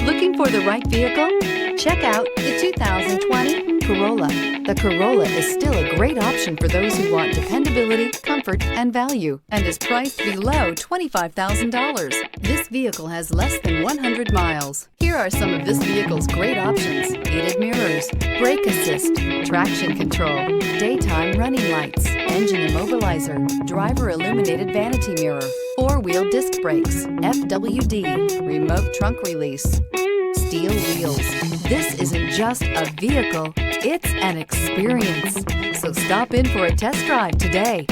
Looking for the right vehicle? Check out the 2020 Corolla. The Corolla is still a great option for those who want dependability, comfort, and value, and is priced below $25,000. This vehicle has less than 100 miles. Here are some of this vehicle's great options: heated mirrors, brake assist, traction control, daytime running lights, engine immobilizer, driver illuminated vanity mirror, four-wheel disc brakes, FWD, remote trunk release, steel wheels. This isn't just a vehicle, it's an experience. So stop in for a test drive today.